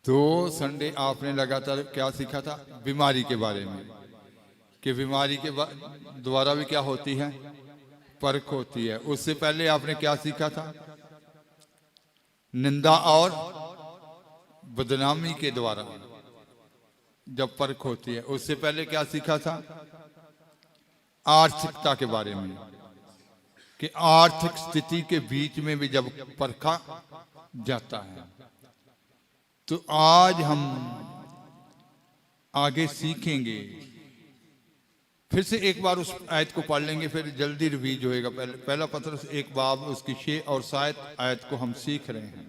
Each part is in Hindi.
दो संडे आपने लगातार क्या सीखा था? बीमारी के बारे में, कि बीमारी के द्वारा भी क्या होती है? परख होती है। उससे पहले आपने क्या सीखा था? निंदा और बदनामी के द्वारा जब परख होती है। उससे पहले क्या सीखा था? आर्थिकता के बारे में, कि आर्थिक स्थिति के बीच में भी जब परखा जाता है। तो आज हम आगे सीखेंगे। फिर से एक बार उस आयत को पढ़ लेंगे, फिर जल्दी रिवीज होएगा। पहला पत्रस 1 बाब उसकी 6 और 7 आयत को हम सीख रहे हैं।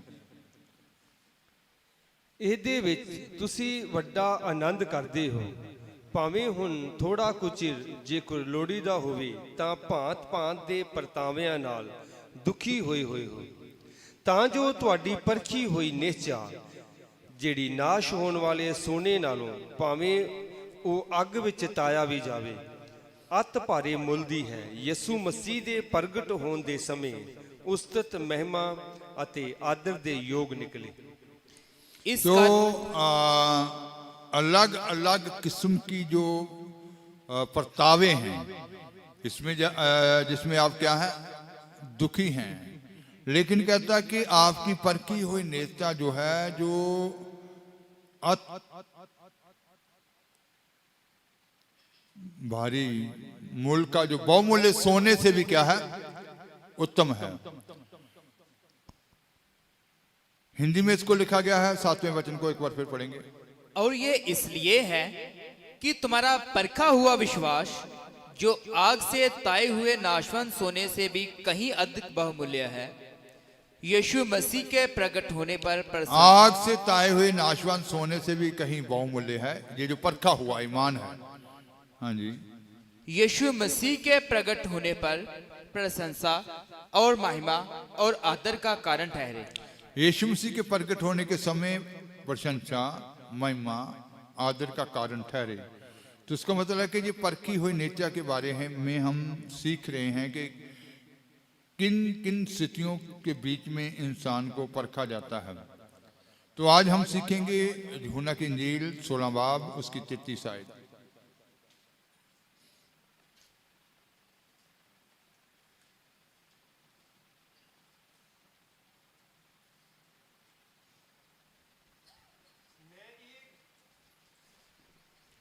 ਇਹਦੇ ਵਿੱਚ ਤੁਸੀਂ ਵੱਡਾ ਆਨੰਦ ਕਰਦੇ ਹੋ, ਭਾਵੇਂ ਹੁਣ ਥੋੜਾ ਕੁ ਚਿਰ ਜੇ ਕੋਈ ਲੋੜੀਦਾ ਹੋਵੇ ਤਾਂ ਭਾਂਤ-ਭਾਂਤ ਦੇ ਪਰਤਾਵਿਆਂ ਨਾਲ ਦੁਖੀ ਹੋਏ ਹੋ, ਤਾਂ ਜੋ ਤੁਹਾਡੀ ਪਰਖੀ ਹੋਈ ਨਿਸ਼ਚਾ ਜਿਹੜੀ ਨਾਸ਼ ਹੋਣ ਵਾਲੇ ਸੋਨੇ ਨਾਲੋਂ ਭਾਵੇਂ ਉਹ ਅੱਗ ਵਿੱਚ ਤਾਇਆ ਵੀ ਜਾਵੇ, ਅਤ ਭਾਰੇ ਮੁੱਲ ਦੀ ਹੈ, ਯਿਸੂ ਮਸੀਹ ਦੇ ਪ੍ਰਗਟ ਹੋਣ ਦੇ ਸਮੇਂ ਉਸਤਤ ਮਹਿਮਾ ਅਤੇ ਆਦਰ ਦੇ ਯੋਗ ਨਿਕਲੇ। तो अलग अलग किस्म की जो परतावे हैं इसमें जिसमें आप क्या है? दुखी हैं। लेकिन कहता है कि आपकी परखी हुई नेता जो है, जो भारी मूल का जो बहुमूल्य सोने से भी क्या है? उत्तम है। हिंदी में इसको लिखा गया है। 7वें वचन को एक बार फिर पढ़ेंगे। और ये इसलिए है कि तुम्हारा परखा हुआ विश्वास, जो आग से ताए हुए नाशवंत सोने से भी कहीं अधिक बहुमूल्य है, यीशु मसीह के प्रकट होने पर आग से ताए हुए नाशवंत सोने से भी कहीं बहुमूल्य है। ये जो परखा हुआ ईमान है, हाँ जी, यीशु मसीह के प्रकट होने पर प्रशंसा और महिमा और आदर का कारण ठहरे। यीशु मसीह के प्रकट होने के समय प्रशंसा, महिमा, आदर का कारण ठहरे। तो इसका मतलब है कि ये परखी हुई नेता के बारे में हम सीख रहे हैं कि किन किन स्थितियों के बीच में इंसान को परखा जाता है। तो आज हम सीखेंगे यूहन्ना की इंजील 16 बाब उसकी 33 आयत।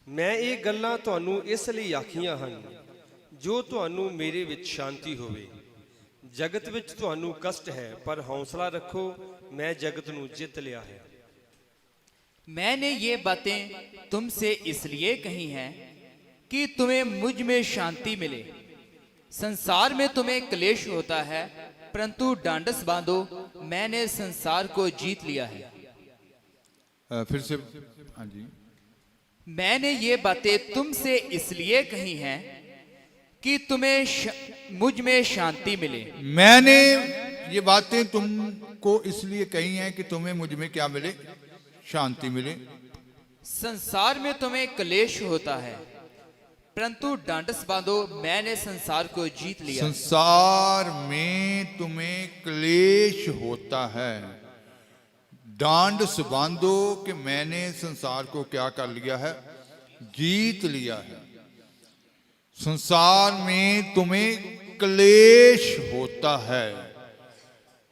ਮੈਂ ਇਹ ਗੱਲਾਂ ਤੁਹਾਨੂੰ ਇਸ ਲਈ ਆਖੀਆਂ ਹਨ ਜੋ ਤੁਹਾਨੂੰ ਮੇਰੇ ਵਿੱਚ ਸ਼ਾਂਤੀ ਹੋਵੇ। ਜਗਤ ਵਿੱਚ ਤੁਹਾਨੂੰ ਕਸ਼ਟ ਹੈ, ਪਰ ਹੌਸਲਾ ਰੱਖੋ, मैं जगत ਨੂੰ ਜਿੱਤ ਲਿਆ है। मैंने ये बातें तुमसे इसलिए कही हैं कि तुम्हें मुझ में शांति मिले। संसार में तुम्हें क्लेश होता है, परंतु डांडस बांधो, मैंने संसार को जीत लिया है। फिर से, हाँ जी। मैंने ये बातें तुमसे इसलिए कही हैं कि तुम्हें मुझ में शांति मिले। मैंने ये बातें तुमको इसलिए कही हैं कि तुम्हें मुझ में क्या मिले? शांति मिले। संसार में तुम्हें क्लेश होता है, परंतु डांडस बांधो, मैंने संसार को जीत लिया। संसार में तुम्हें क्लेश होता है, डांडस बांधो कि मैंने संसार को क्या कर लिया है? जीत लिया है। संसार में तुम्हें क्लेश होता है,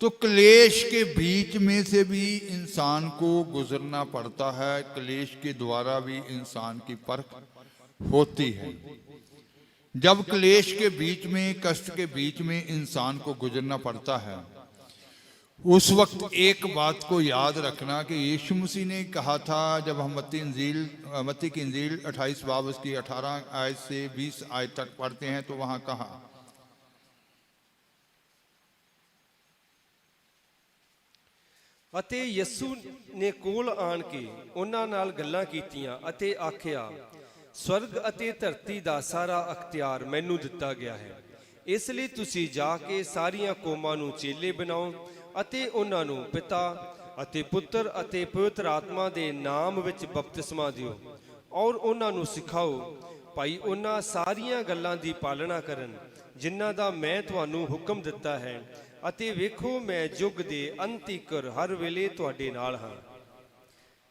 तो क्लेश के बीच में से भी इंसान को गुजरना पड़ता है। क्लेश के द्वारा भी इंसान की परख होती है। जब क्लेश के बीच में, कष्ट के बीच में इंसान को गुजरना पड़ता है, उस वक्त एक बात को याद रखना कि यीशु मसीह ने कहा था, जब हम मत्ती की इंजील 28 बाब उसकी 18 आयत से 20 आयत तक पढ़ते हैं, तो वहां कहा, ਅਤੇ ਯਿਸੂ ਨੇ ਕੋਲ ਆਣ ਕੇ ਉਹਨਾਂ ਨਾਲ ਗੱਲਾਂ ਕੀਤੀਆਂ ਅਤੇ ਆਖਿਆ, ਸਵਰਗ ਅਤੇ ਧਰਤੀ ਦਾ ਸਾਰਾ ਅਖਤਿਆਰ ਮੈਨੂੰ ਦਿੱਤਾ ਗਿਆ ਹੈ। ਇਸ ਲਈ ਤੁਸੀਂ ਜਾ ਕੇ ਸਾਰੀਆਂ ਕੌਮਾਂ ਨੂੰ ਚੇਲੇ ਬਣਾਓ ਅਤੇ ਉਹਨਾਂ ਨੂੰ ਪਿਤਾ ਅਤੇ ਪੁੱਤਰ ਅਤੇ ਪਵਿੱਤਰ ਆਤਮਾ ਦੇ ਨਾਮ ਵਿੱਚ ਬਪਤਿਸਮਾ ਦਿਓ ਔਰ ਉਹਨਾਂ ਨੂੰ ਸਿਖਾਓ ਭਾਈ ਉਹਨਾਂ ਸਾਰੀਆਂ ਗੱਲਾਂ ਦੀ ਪਾਲਣਾ ਕਰਨ ਜਿਨ੍ਹਾਂ ਦਾ ਮੈਂ ਤੁਹਾਨੂੰ ਹੁਕਮ ਦਿੱਤਾ ਹੈ, ਅਤੇ ਵੇਖੋ ਮੈਂ ਯੁੱਗ ਦੇ ਅੰਤ ਤੀਕਰ ਹਰ ਵੇਲੇ ਤੁਹਾਡੇ ਨਾਲ ਹਾਂ।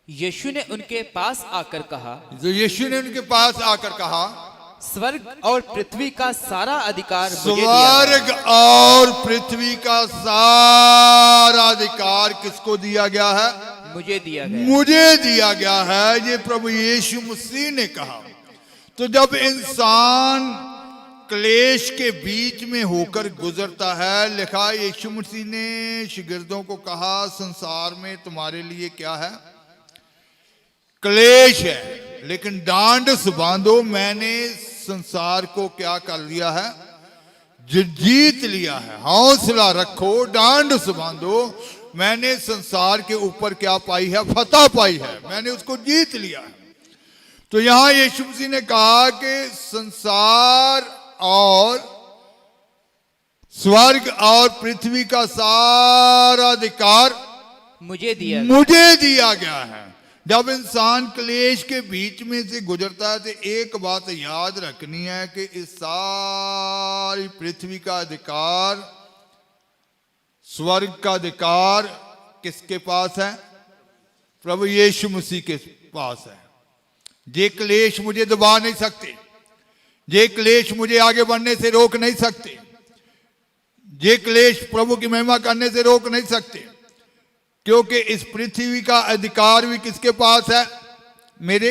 यीशु ने उनके पास आकर कहा, तो यीशु ने उनके पास आकर कहा, स्वर्ग और पृथ्वी का सारा अधिकार मुझे दिया स्वर्ग और पृथ्वी का सारा अधिकार किसको दिया गया है? है। मुझे दिया गया। मुझे दिया गया है, ये प्रभु यीशु मसीह ने कहा। तो जब इंसान क्लेश के बीच में होकर गुजरता है, लिखा यीशु मसीह ने शिगिर्दों को कहा, संसार में तुम्हारे लिए क्या है? क्लेश है, लेकिन डांडस बांधो, मैंने संसार को क्या कर लिया है? जीत लिया है। हौसला रखो, डांडस बांधो, मैंने संसार के ऊपर क्या पाई है? फतह पाई है, मैंने उसको जीत लिया है। तो यहां यीशु मसीह ने कहा कि संसार और स्वर्ग और पृथ्वी का सारा अधिकार मुझे दिया। मुझे दिया गया है। जब इंसान क्लेश के बीच में से गुजरता है तो एक बात याद रखनी है कि इस सारी पृथ्वी का अधिकार, स्वर्ग का अधिकार किसके पास है? प्रभु यीशु मसीह के पास है। ये क्लेश मुझे दबा नहीं सकते, ये क्लेश मुझे आगे बढ़ने से रोक नहीं सकते, ये क्लेश प्रभु की महिमा करने से रोक नहीं सकते, क्योंकि इस पृथ्वी का अधिकार भी किसके पास है? मेरे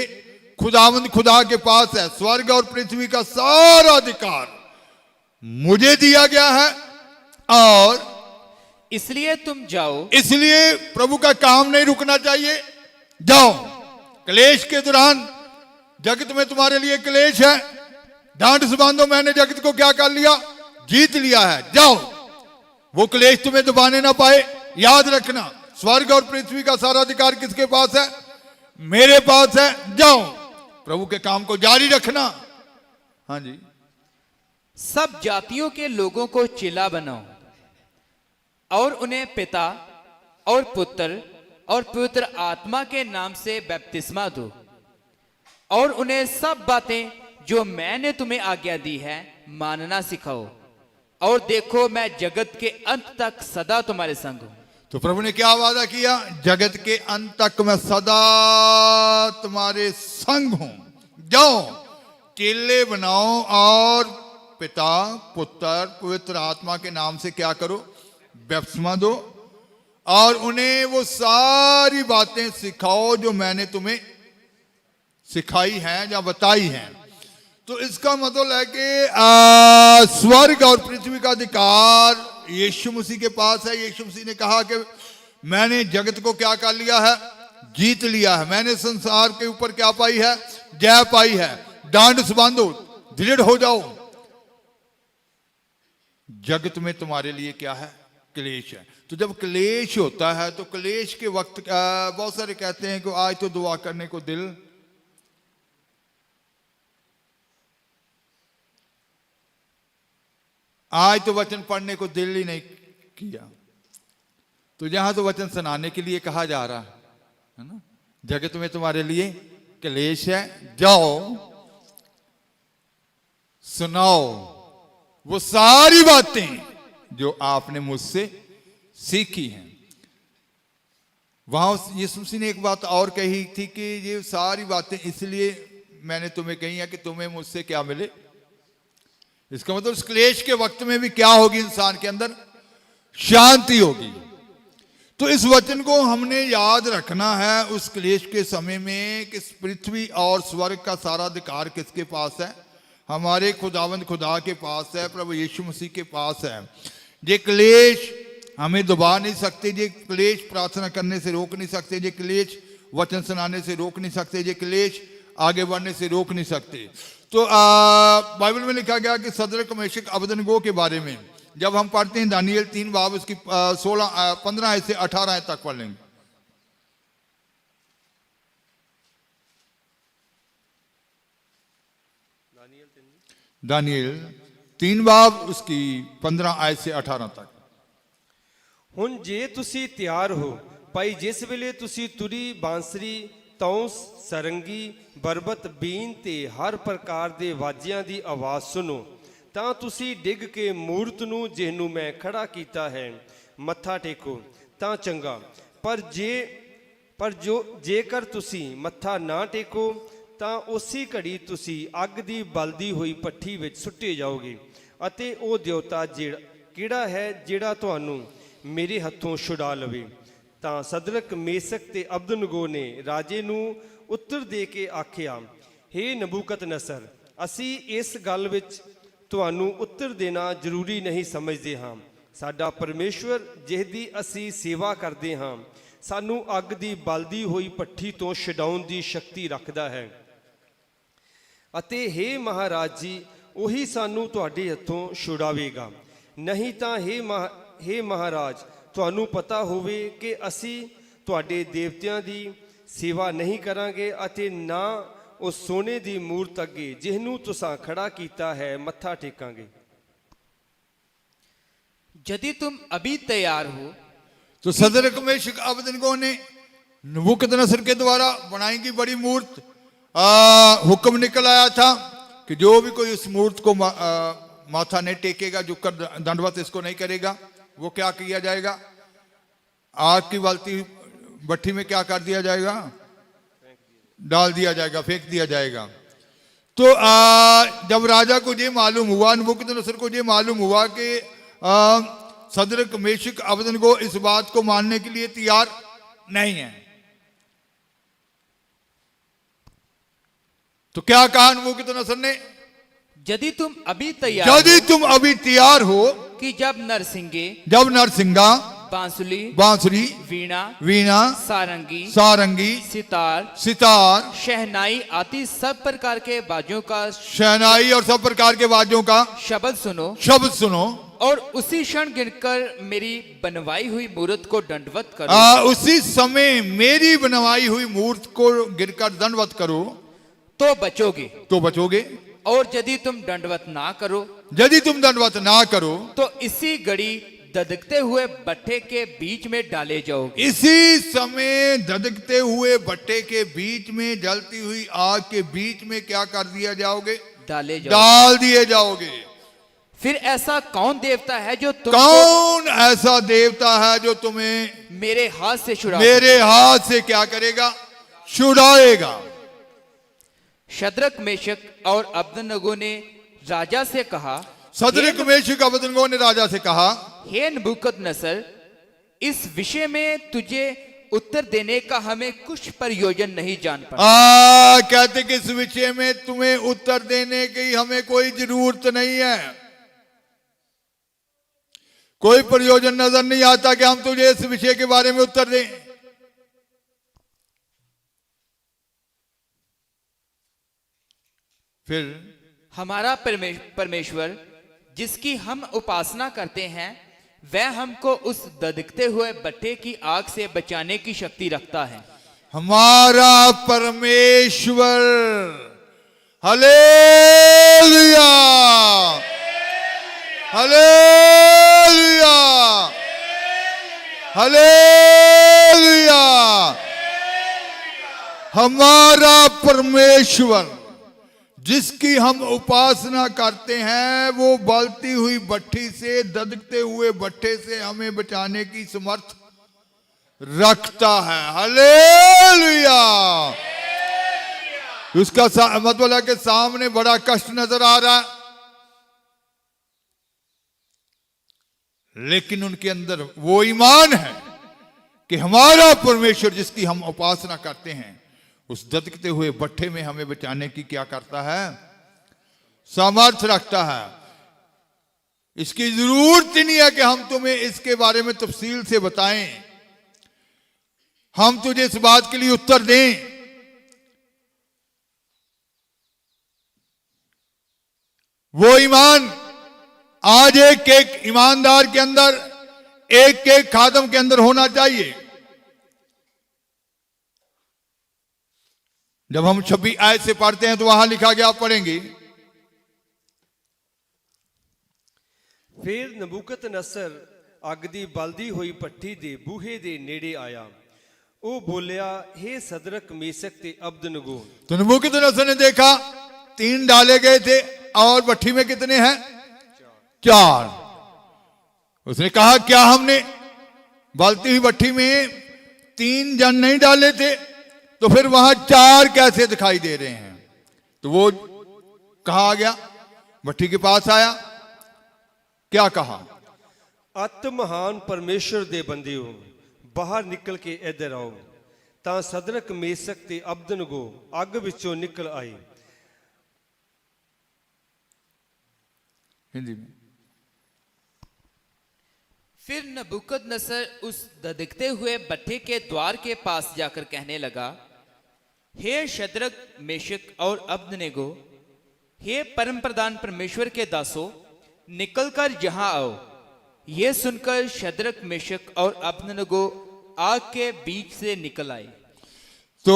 खुदावंद खुदा के पास है। स्वर्ग और पृथ्वी का सारा अधिकार मुझे दिया गया है, और इसलिए तुम जाओ। इसलिए प्रभु का काम नहीं रुकना चाहिए। जाओ, क्लेश के दौरान जगत में तुम्हारे लिए क्लेश है, डांड से बांधो, मैंने जगत को क्या कर लिया? जीत लिया है। जाओ, वो क्लेश तुम्हें दबाने ना पाए। याद रखना, स्वर्ग और पृथ्वी का सारा अधिकार किसके पास है? मेरे पास है। जाओ, प्रभु के काम को जारी रखना। हाँ जी। सब जातियों के लोगों को चेला बनाओ और उन्हें पिता और पुत्र और पवित्र आत्मा के नाम से बपतिस्मा दो, और उन्हें सब बातें जो मैंने तुम्हें आज्ञा दी है मानना सिखाओ, और देखो मैं जगत के अंत तक सदा तुम्हारे संग हूं। तो प्रभु ने क्या वादा किया? जगत के अंत तक मैं सदा तुम्हारे संग हूं। जाओ, चेले बनाओ और पिता, पुत्र, पवित्र आत्मा के नाम से क्या करो? बपतिस्मा दो, और उन्हें वो सारी बातें सिखाओ जो मैंने तुम्हें सिखाई हैं या बताई हैं। तो इसका मतलब है कि स्वर्ग और पृथ्वी का अधिकार यीशु मसीह के पास है। यीशु मसीह ने कहा कि मैंने जगत को क्या कर लिया है? जीत लिया है। मैंने संसार के ऊपर क्या पाई है? जय पाई है। डांड से बांधो, दृढ़ हो जाओ। जगत में तुम्हारे लिए क्या है? क्लेश है। तो जब क्लेश होता है तो क्लेश के वक्त बहुत सारे कहते हैं कि आज तो दुआ करने को दिल, आज तो वचन पढ़ने को दिल ही नहीं किया। तो यहां तो वचन सुनाने के लिए कहा जा रहा है ना, जगत में तुम्हारे लिए क्लेश है, जाओ सुनाओ वो सारी बातें जो आपने मुझसे सीखी हैं। वहां यीशु मसीह ने एक बात और कही थी कि ये सारी बातें इसलिए मैंने तुम्हें कही है कि तुम्हें मुझसे क्या मिले। इसका मतलब इस क्लेश के वक्त में भी क्या होगी? इंसान के अंदर शांति होगी। तो इस वचन को हमने याद रखना है उस क्लेश के समय में कि पृथ्वी और स्वर्ग का सारा अधिकार किसके पास है? हमारे खुदावंद खुदा के पास है, प्रभु यीशु मसीह के पास है। ये क्लेश हमें दबा नहीं सकते, ये क्लेश प्रार्थना करने से रोक नहीं सकते, ये क्लेश वचन सुनाने से रोक नहीं सकते, ये क्लेश आगे बढ़ने से रोक नहीं सकते। तो बाइबल में लिखा गया कि सदरक मेशक अबेदनगो के बारे में जब हम पढ़ते हैं दानियल 3 बाब उसकी 15 से 18 तक पढ़ लेंगे। दानियल 3 बाब उसकी 15 से 18 तक। ਹੁਣ ਜੇ ਤੁਸੀਂ ਤਿਆਰ ਹੋ ਭਾਈ, ਜਿਸ ਵੇਲੇ ਤੁਸੀਂ ਤੁਰੀ, ਬਾਂਸਰੀ, ਤੌਂਸ, ਸਰੰਗੀ, ਬਰਬਤ, ਬੀਨ ਤੇ ਹਰ ਪ੍ਰਕਾਰ ਦੇ ਵਾਜਿਆਂ ਦੀ ਆਵਾਜ਼ ਸੁਣੋ, ਤਾਂ ਤੁਸੀਂ ਡਿੱਗ ਕੇ ਮੂਰਤ ਨੂੰ ਜਿਹਨੂੰ ਮੈਂ ਖੜਾ ਕੀਤਾ ਹੈ ਮੱਥਾ ਟੇਕੋ ਤਾਂ ਚੰਗਾ। ਪਰ ਜੇ ਪਰ ਜੇਕਰ ਤੁਸੀਂ ਮੱਥਾ ਨਾ ਟੇਕੋ ਤਾਂ ਉਸੇ ਘੜੀ ਤੁਸੀਂ ਅੱਗ ਦੀ ਬਲਦੀ ਹੋਈ ਭੱਠੀ ਵਿੱਚ ਸੁੱਟੇ ਜਾਓਗੇ ਅਤੇ ਉਹ ਦੇਵਤਾ ਕਿਹੜਾ ਹੈ ਜਿਹੜਾ ਤੁਹਾਨੂੰ ਮੇਰੇ ਹੱਥੋਂ ਛੁਡਾ ਲਵੇ। ਤਾਂ ਸਦਰਕ ਮੇਸਕ ਤੇ ਅਬਦਨਗੋ ਨੇ ਰਾਜੇ ਨੂੰ ਉੱਤਰ ਦੇ ਕੇ ਆਖਿਆ, ਹੇ ਨਬੂਕਦਨਸਰ, ਅਸੀਂ ਇਸ ਗੱਲ ਵਿੱਚ ਤੁਹਾਨੂੰ ਉੱਤਰ ਦੇਣਾ ਜ਼ਰੂਰੀ ਨਹੀਂ ਸਮਝਦੇ ਹਾਂ। ਸਾਡਾ ਪਰਮੇਸ਼ਵਰ ਜਿਹਦੀ ਅਸੀਂ ਸੇਵਾ ਕਰਦੇ ਹਾਂ ਸਾਨੂੰ ਅੱਗ ਦੀ ਬਲਦੀ ਹੋਈ ਭੱਠੀ ਤੋਂ ਛਡਾਉਣ ਦੀ ਸ਼ਕਤੀ ਰੱਖਦਾ ਹੈ ਅਤੇ ਹੇ ਮਹਾਰਾਜ ਜੀ, ਉਹੀ ਸਾਨੂੰ ਤੁਹਾਡੇ ਹੱਥੋਂ ਛੁਡਾਵੇਗਾ। ਨਹੀਂ ਤਾਂ ਹੇ ਮਹਾਰਾਜ, ਤੁਹਾਨੂੰ ਪਤਾ ਹੋਵੇ ਕਿ ਅਸੀਂ ਤੁਹਾਡੇ ਦੇਵਤਿਆਂ ਦੀ ਸੇਵਾ ਨਹੀਂ ਕਰਾਂਗੇ ਅਤੇ ਨਾ ਉਸ ਸੋਨੇ ਦੀ ਮੂਰਤ ਅੱਗੇ ਜਿਹਨੂੰ ਤੁਸੀਂ ਖੜਾ ਕੀਤਾ ਹੈ ਮੱਥਾ ਟੇਕਾਂਗੇ। यदि तुम अभी तैयार हो तो सदरक मेशक अबदनगो ने नबूकदनसर के द्वारा बनाई गई बड़ी मूर्त हुक्म निकल आया था कि जो भी कोई उस मूर्त को माथा नहीं टेकेगा, झुककर दंडवत इसको नहीं करेगा, वो क्या किया जाएगा? आग की बाल्टी भट्टी में क्या कर दिया जाएगा? डाल दिया जाएगा, फेंक दिया जाएगा। तो जब राजा को ये मालूम हुआ, नबूकदनसर को ये मालूम हुआ कि सदरक मेशक अबदनगो इस बात को मानने के लिए तैयार नहीं है, तो क्या कहा नबूकदनसर ने? यदि तुम अभी तैयार हो कि जब नरसिंगा बांसुरी वीणा सारंगी सितार शहनाई आदि सब प्रकार के बाजों का शहनाई और सब प्रकार के बाजों का शब्द सुनो और उसी क्षण गिरकर मेरी बनवाई हुई मूर्त को दंडवत करो। उसी समय मेरी बनवाई हुई मूर्त को गिरकर दंडवत करो तो बचोगे। और यदि तुम दंडवत ना करो तो इसी घड़ी ददकते हुए भट्टे के बीच में डाले जाओगे। इसी समय ददकते हुए भट्टे के बीच में जलती हुई आग के बीच में क्या कर दिया जाओगे? डाल दिए जाओगे। फिर ऐसा कौन देवता है जो तुम्हें मेरे हाथ से क्या करेगा? छुड़ाएगा। शद्रक मेशक और अबदनगो ने राजा से कहा, हे नबूकदनसर, इस विषय में तुझे उत्तर देने का हमें कुछ प्रयोजन नहीं जान पड़ा। कहते कि इस विषय में तुम्हें उत्तर देने की हमें कोई जरूरत नहीं है, कोई प्रयोजन नजर नहीं आता कि हम तुझे इस विषय के बारे में उत्तर दें। फिर हमारा परमेश्वर जिसकी हम उपासना करते हैं वह हमको उस ददकते हुए भट्टे की आग से बचाने की शक्ति रखता है। हमारा परमेश्वर, हालेलुया हालेलुया हालेलुया। हमारा परमेश्वर जिसकी हम उपासना करते हैं वो बलती हुई भट्टी से, ददकते हुए भट्टे से हमें बचाने की समर्थ रखता है। हालेलुया। उसका मतलब है कि सामने बड़ा कष्ट नजर आ रहा है, लेकिन उनके अंदर वो ईमान है कि हमारा परमेश्वर जिसकी हम उपासना करते हैं उस ददकते हुए भट्टे में हमें बचाने की क्या करता है? सामर्थ रखता है। इसकी जरूरत ही नहीं है कि हम तुम्हें इसके बारे में तफसील से बताएं, हम तुझे इस बात के लिए उत्तर दें। वो ईमान आज एक एक ईमानदार के अंदर, एक एक खादम के अंदर होना चाहिए। जब हम 26 आयत से पढ़ते हैं तो वहां लिखा गया, आप पढ़ेंगे। फिर नबूकदनसर ਅੱਗ ਦੀ ਬਲਦੀ ਹੋਈ ਭੱਠੀ ਦੇ ਬੂਹੇ ਦੇ ਨੇੜੇ ਆਇਆ। ਉਹ ਬੋਲਿਆ, हे सदरक मेसक ते अबदनगो। तो नबूकदनसर ने देखा 3 डाले गए थे और भट्टी में कितने हैं? 4। उसने कहा, क्या हमने बलती हुई भट्टी में 3 जन नहीं डाले थे, तो फिर वहां 4 कैसे दिखाई दे रहे हैं? तो वो कहा गया, भट्ठी के पास आया, क्या कहा? अत महान परमेश्वर दे बंदियो, बाहर निकल के इधर आओ। ਤਾਂ ਸਦਰਕ ਮੇਸਕ ਤੇ ਅਬਦਨਗੋ ਅੱਗ ਵਿੱਚੋਂ ਨਿਕਲ ਆਏ। हिंदी में। फिर नबूकदनेस्सर उस धधकते हुए भट्ठे के द्वार के पास जाकर कहने लगा, हे शद्रक मेशक और अबदनेगो, हे परम प्रधान परमेश्वर के दासों, निकलकर यहाँ आओ। ये सुनकर शद्रक मेशक और अबदनेगो आग के बीच से निकल आए। तो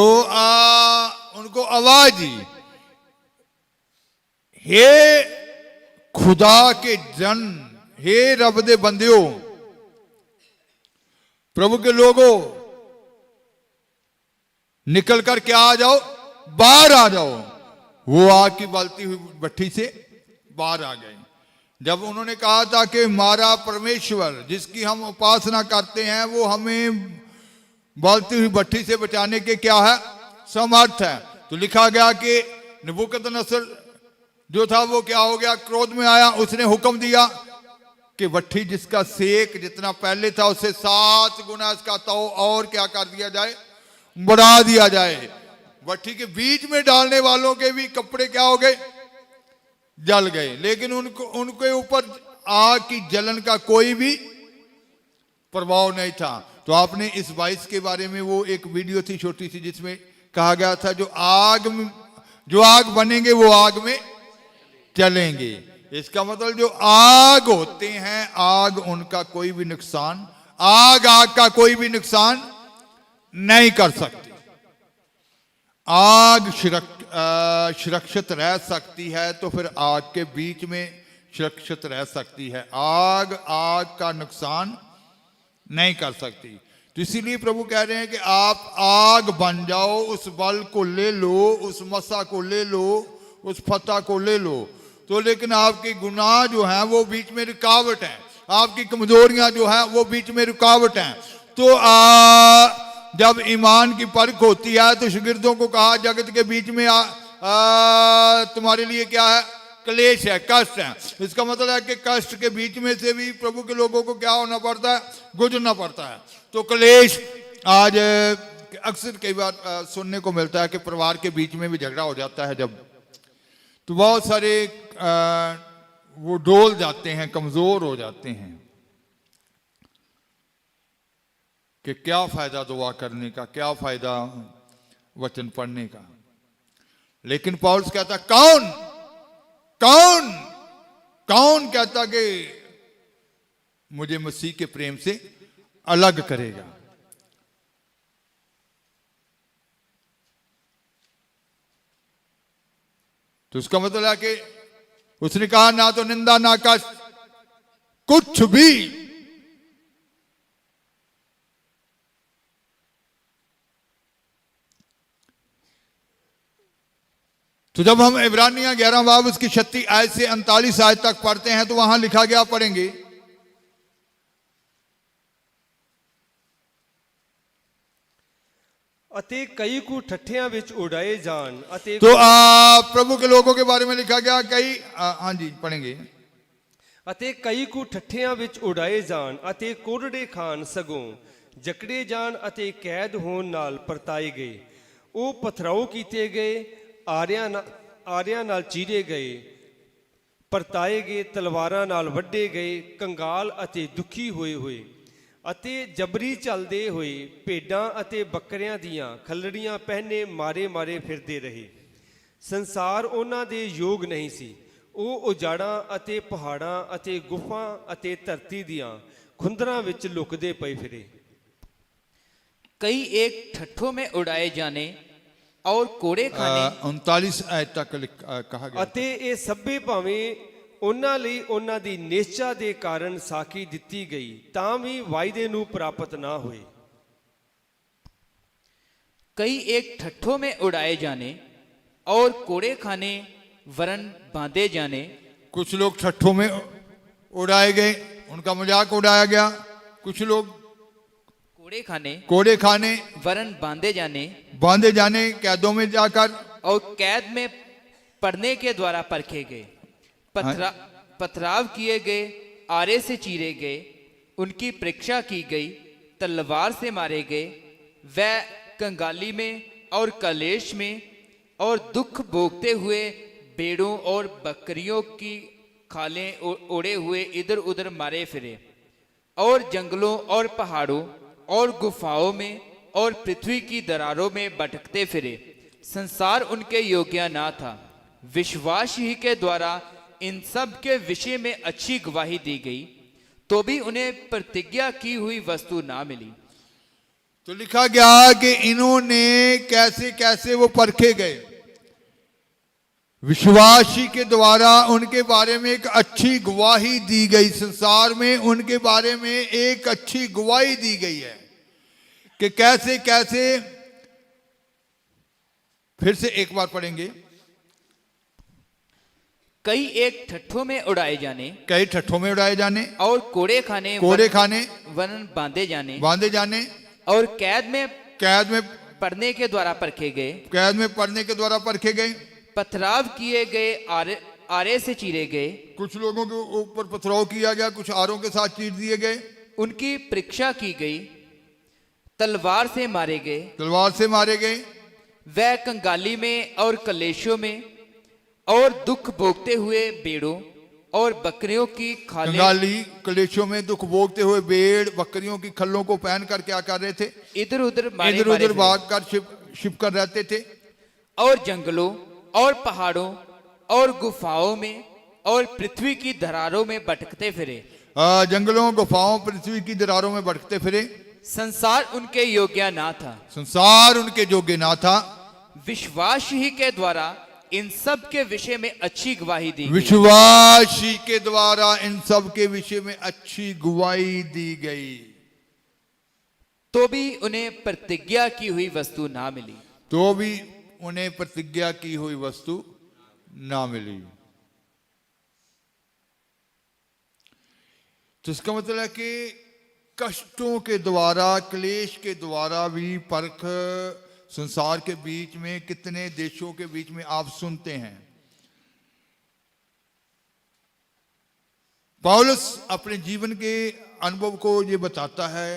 उनको आवाज दी, हे खुदा के जन, हे रब दे बंदियों, प्रभु के लोगों, निकल कर क्या आ जाओ, बाहर आ जाओ। वो आग की बलती हुई भट्ठी से बाहर आ गए। जब उन्होंने कहा था कि हमारा परमेश्वर जिसकी हम उपासना करते हैं वो हमें बलती हुई भट्ठी से बचाने के क्या है, समर्थ है, तो लिखा गया कि नबूकदनेस्सर जो था वो क्या हो गया, क्रोध में आया। उसने हुक्म दिया कि भट्ठी जिसका सेक जितना पहले था उससे 7 गुना इसका तव और क्या कर दिया जाए, बढ़ा दिया जाए। भट्ठी के बीच में डालने वालों के भी कपड़े क्या हो गए, जल गए, लेकिन उनके ऊपर आग की जलन का कोई भी प्रभाव नहीं था। तो आपने इस 22 के बारे में वो एक वीडियो थी छोटी सी जिसमें कहा गया था जो आग बनेंगे वो आग में चलेंगे। इसका मतलब जो आग होते हैं, आग उनका कोई भी नुकसान, आग का कोई भी नुकसान नहीं कर सकती। आग सुरक्षित रह सकती है तो फिर आग के बीच में सुरक्षित रह सकती है। आग का नुकसान नहीं कर सकती। तो इसीलिए प्रभु कह रहे हैं कि आप आग बन जाओ, उस बल को ले लो, उस मसा को ले लो, उस फतह को ले लो। तो लेकिन आपके गुनाह जो हैं वो बीच में रुकावट है, आपकी कमजोरियां जो हैं वो बीच में रुकावट हैं। तो जब ईमान की परख होती है तो शागिर्दों को कहा जगत के बीच में तुम्हारे लिए क्या है, क्लेश है, कष्ट है। इसका मतलब है कि कष्ट के बीच में से भी प्रभु के लोगों को क्या होना पड़ता है, गुजरना पड़ता है। तो क्लेश आज अक्सर कई बार सुनने को मिलता है कि परिवार के बीच में भी झगड़ा हो जाता है जब, तो बहुत सारे वो डोल जाते हैं, कमजोर हो जाते हैं कि क्या फायदा दुआ करने का, क्या फायदा वचन पढ़ने का। लेकिन पौलुस कहता कौन कौन कौन कहता कि मुझे मसीह के प्रेम से अलग करेगा। तो उसका मतलब है कि उसने कहा ना तो निंदा ना कष्ट, कुछ भी। तो जब हम इब्रानियां 11 बाब उसकी 36 आयत से 39 आयत तक पढ़ते हैं तो वहां लिखा गया, पढ़ेंगे, ਅਤੇ ਕਈ ਕੁ ਠੱਠਿਆਂ ਵਿੱਚ ਉਡਾਏ ਜਾਣ ਅਤੇ तो प्रभु के लोगों के बारे में लिखा गया कई, हाँ जी पढ़ेंगे, ਅਤੇ ਕਈ ਕੁ ਠੱਠਿਆਂ ਵਿੱਚ ਉਡਾਏ ਜਾਣ ਅਤੇ ਕੋਰੜੇ ਖਾਨ ਸਗੋਂ ਜਕੜੇ ਜਾਣ ਅਤੇ ਕੈਦ ਹੋਣ ਨਾਲ ਪਰਤਾਏ ਗਏ। ਉਹ ਪਥਰਾਓ ਕੀਤੇ ਗਏ, ਆਰਿਆਂ ਨਾਲ ਚੀਰੇ ਗਏ, ਪਰਤਾਏ ਗਏ, ਤਲਵਾਰਾਂ ਨਾਲ ਵੱਢੇ ਗਏ, ਕੰਗਾਲ ਅਤੇ ਦੁਖੀ ਹੋਏ ਅਤੇ ਜਬਰੀ ਚੱਲਦੇ ਹੋਏ ਭੇਡਾਂ ਅਤੇ ਬੱਕਰਿਆਂ ਦੀਆਂ ਖੱਲੜੀਆਂ ਪਹਿਨੇ ਮਾਰੇ ਫਿਰਦੇ ਰਹੇ। ਸੰਸਾਰ ਉਹਨਾਂ ਦੇ ਯੋਗ ਨਹੀਂ ਸੀ। ਉਹ ਉਜਾੜਾਂ ਅਤੇ ਪਹਾੜਾਂ ਅਤੇ ਗੁਫਾ ਅਤੇ ਧਰਤੀ ਦੀਆਂ ਖੁੰਦਰਾਂ ਵਿੱਚ ਲੁਕਦੇ ਪਏ ਫਿਰੇ। कई एक ठट्ठों में उड़ाए जाने और कोड़े खाने 39 आयत तक कहा गया। ਅਤੇ ਇਹ ਸਭੇ ਭਾਵੇਂ ਉਹਨਾਂ ਲਈ ਉਹਨਾਂ ਦੀ ਨਿਸ਼ਚਾ ਦੇ ਕਾਰਨ ਸਾਖੀ ਦਿੱਤੀ ਗਈ ਤਾਂ ਵੀ ਵਾਅਦੇ ਨੂੰ ਪ੍ਰਾਪਤ ਨਾ ਹੋਏ। कई एक ठट्ठों में उड़ाए जाने और कोड़े खाने वरन बांधे जाने। कुछ लोग ठट्ठों में उड़ाए गए, उनका मजाक उड़ाया गया। कुछ लोग कोड़े खाने, वरन बांधे जाने बांधे जाने, कैदों में जाकर, और कैद में पड़ने के द्वारा परखे गए, पथराव किए गए, आरे से चीरे गए, उनकी परीक्षा की गई, तलवार से मारे गए, वह कंगाली में और कलेश में और दुख भोगते हुए भेड़ों और बकरियों की खालें ओढ़े हुए इधर उधर मारे फिरे, और जंगलों और पहाड़ों और गुफाओं में और पृथ्वी की दरारों में भटकते फिरे। संसार उनके योग्य ना था। विश्वास ही के द्वारा इन सब के विषय में अच्छी गवाही दी गई, तो भी उन्हें प्रतिज्ञा की हुई वस्तु ना मिली। तो लिखा गया कि इन्होंने कैसे कैसे वो परखे गए। विश्वासी के द्वारा उनके बारे में एक अच्छी गवाही दी गई, संसार में उनके बारे में एक अच्छी गवाही दी गई है कि कैसे कैसे। फिर से एक बार पढ़ेंगे। कई एक ठट्ठों में उड़ाए जाने, कई ठट्ठों में उड़ाए जाने, और कोड़े खाने वरन बांधे जाने, और कैद में पड़ने के द्वारा परखे गए, कैद में पड़ने के द्वारा परखे गए, पथराव किए गए, आरे से चीरे गए, कुछ लोगों के ऊपर पथराव किया गया, कुछ आरों के साथ चीर दिए गए, उनकी परीक्षा की गई, तलवार से मारे गए, वह कंगाली में और कलेशों में और दुख भोगते हुए भेड़ों और बकरियों की खालें, कंगाली कलेशों में दुख भोगते हुए भेड़ बकरियों की खल्लों को पहन कर क्या कर रहे थे? इधर उधर भाग कर छिप कर रहते थे, और जंगलों और पहाड़ों और गुफाओं में और पृथ्वी की दरारों में भटकते फिरे। जंगलों गुफाओं पृथ्वी की दरारों में भटकते फिरे। संसार उनके योग्य ना था, संसार उनके योग्य ना था। विश्वास ही के द्वारा इन सब के विषय में अच्छी गवाही दी, विश्वास ही के द्वारा इन सब के विषय में अच्छी गवाही दी गई, तो भी उन्हें प्रतिज्ञा की हुई वस्तु ना मिली, तो भी उन्हें प्रतिज्ञा की हुई वस्तु ना मिली। तो इसका मतलब है कि कष्टों के द्वारा, क्लेश के द्वारा भी परख संसार के बीच में, कितने देशों के बीच में आप सुनते हैं। पौलुस अपने जीवन के अनुभव को ये बताता है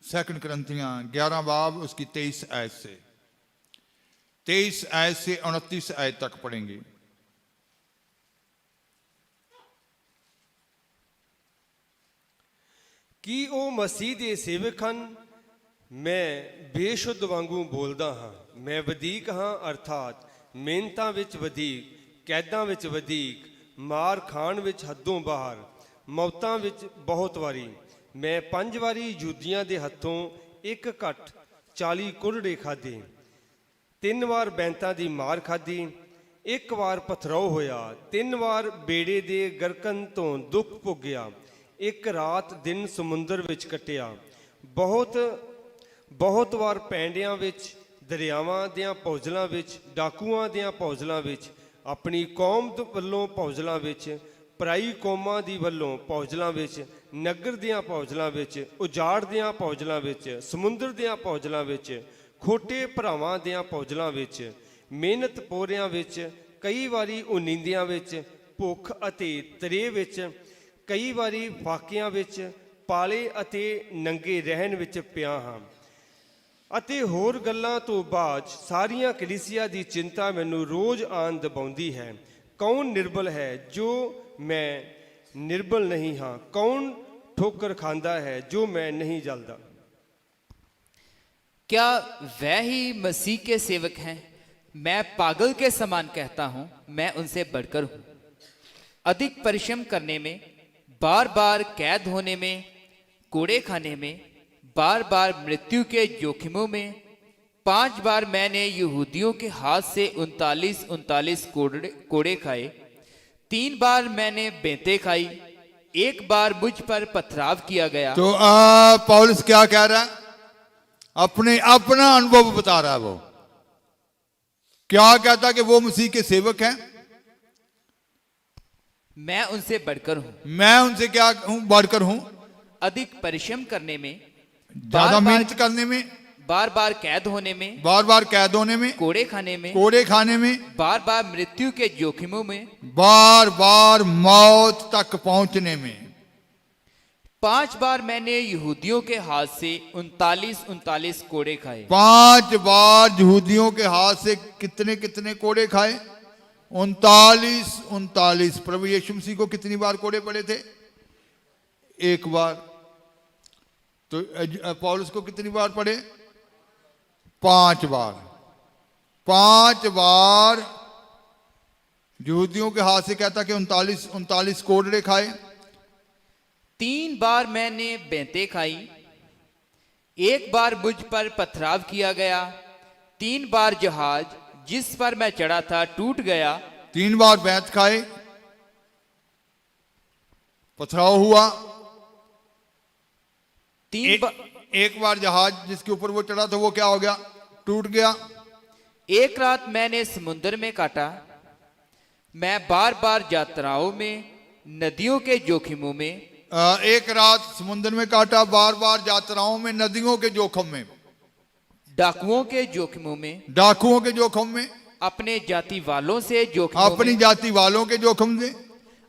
2 कुरिन्थियों 11 बाब उसकी 23 आयत से 29 आयत तक पढ़ेंगे। कि ਉਹ ਮਸੀਹ ਦੇ ਸੇਵਕ ਹਨ। ਮੈਂ ਬੇਸ਼ੁੱਧ ਵਾਂਗੂ ਬੋਲਦਾ ਹਾਂ। ਮੈਂ ਵਧੀਕ ਹਾਂ, ਅਰਥਾਤ ਮਿਹਨਤਾਂ ਵਿੱਚ ਵਧੀਕ, ਕੈਦਾਂ ਵਿੱਚ ਵਧੀਕ, ਮਾਰ ਖਾਣ ਵਿੱਚ ਹੱਦੋਂ ਬਾਹਰ, ਮੌਤਾਂ ਵਿੱਚ ਬਹੁਤ ਵਾਰੀ। ਮੈਂ 5 ਵਾਰੀ ਯਹੂਦੀਆਂ ਦੇ ਹੱਥੋਂ ਇੱਕ ਘੱਟ 40 ਕੁਰੜੇ ਖਾਧੇ, 3 ਵਾਰ ਬੈਂਤਾਂ ਦੀ ਮਾਰ ਖਾਧੀ, 1 ਵਾਰ ਪਥਰਾਓ ਹੋਇਆ, 3 ਵਾਰ ਬੇੜੇ ਦੇ ਗਰਕਨ ਤੋਂ ਦੁੱਖ ਭੋਗਿਆ, 1 ਰਾਤ ਦਿਨ ਸਮੁੰਦਰ ਵਿੱਚ ਕੱਟਿਆ, ਬਹੁਤ ਵਾਰ ਪੈਂਡਿਆਂ ਵਿੱਚ, ਦਰਿਆਵਾਂ ਦੀਆਂ ਭੌਜਲਾਂ ਵਿੱਚ, ਡਾਕੂਆਂ ਦੀਆਂ ਭੌਜਲਾਂ ਵਿੱਚ, ਆਪਣੀ ਕੌਮ ਵੱਲੋਂ ਭੌਜਲਾਂ ਵਿੱਚ, ਪਰਾਈ ਕੌਮਾਂ ਦੀ ਵੱਲੋਂ ਭੌਜਲਾਂ ਵਿੱਚ, ਨਗਰ ਦੀਆਂ ਭੌਜਲਾਂ ਵਿੱਚ, ਉਜਾੜ ਦੀਆਂ ਭੌਜਲਾਂ ਵਿੱਚ, ਸਮੁੰਦਰ ਦੀਆਂ ਭੌਜਲਾਂ ਵਿੱਚ, ਖੋਟੇ ਭਰਾਵਾਂ ਦੀਆਂ ਭੌਜਲਾਂ ਵਿੱਚ, ਮਿਹਨਤ ਪੋਰਿਆਂ ਵਿੱਚ, ਕਈ ਵਾਰੀ ਉਨੀਂਦਿਆਂ ਵਿੱਚ, ਭੁੱਖ ਅਤੇ ਤਰੇ ਵਿੱਚ, ਕਈ ਵਾਰੀ ਫਾਕਿਆਂ ਵਿੱਚ, ਪਾਲੇ ਅਤੇ ਨੰਗੇ ਰਹਿਣ ਵਿੱਚ ਪਿਆ ਹਾਂ। ਅਤੇ ਹੋਰ ਗੱਲਾਂ ਤੋਂ ਬਾਅਦ ਸਾਰੀਆਂ ਕਲੀਸਿਆ ਦੀ ਚਿੰਤਾ ਮੈਨੂੰ ਰੋਜ਼ ਆਨ ਦਬਾਉਂਦੀ ਹੈ। ਕੌਣ ਨਿਰਬਲ ਹੈ ਜੋ ਮੈਂ ਨਿਰਬਲ ਨਹੀਂ ਹਾਂ? ਕੌਣ ਠੋਕਰ ਖਾਂਦਾ ਹੈ ਜੋ मैं नहीं जलता? क्या वह ही मसीह के सेवक हैं? मैं पागल के समान कहता हूं, मैं उनसे बढ़कर हूं। अधिक परिश्रम करने में, बार बार कैद होने में, कोड़े खाने में, बार बार मृत्यु के जोखिमों में, 5 बार मैंने यहूदियों के हाथ से 39 कोड़े खाए, 3 बार मैंने बेंतें खाई, 1 बार मुझ पर पथराव किया गया। तो पौलुस क्या कह रहा है? अपना अनुभव बता रहा है। वो क्या कहता है कि वो मसीह के सेवक हैं। मैं उनसे बढ़कर हूं। मैं उनसे क्या हूं? बढ़कर हूं। अधिक परिश्रम करने में, ज्यादा बार-बार- मेहनत करने में, बार बार कैद होने में, बार बार कैद होने में, कोड़े खाने में, कोड़े खाने में, बार बार मृत्यु के जोखिमों में, बार बार मौत तक पहुंचने में। 5 बार मैंने यहूदियों के हाथ से 39 कोड़े खाए। 5 बार यहूदियों के हाथ से कितने कितने कोड़े खाए? 39। प्रभु यीशु मसीह को कितनी बार कोड़े पड़े थे? 1 बार। तो पौलुस को कितनी बार पड़े? 5 बार। 5 बार यहूदियों के हाथ से कहता कि 39 कोड़े खाए। 3 बार मैंने बेंतें खाई। 1 बार मुझ पर पथराव किया गया। 3 बार जहाज जिस पर मैं चढ़ा था टूट गया। 3 बार बैंत खाए, पथराव हुआ। 1 बार जहाज जिसके ऊपर वो चढ़ा था वो क्या हो गया? टूट गया। 1 रात मैंने समुद्र में काटा। मैं बार बार यात्राओं में, नदियों के जोखिमों में, 1 रात समुद्र में काटा, बार बार यात्राओं में, नदियों के जोखम में, डाकुओं के जोखिमों में, डाकुओं के जोखम में, अपने जाति वालों से जोखिमों अपनी में, जाति वालों के जोखम से,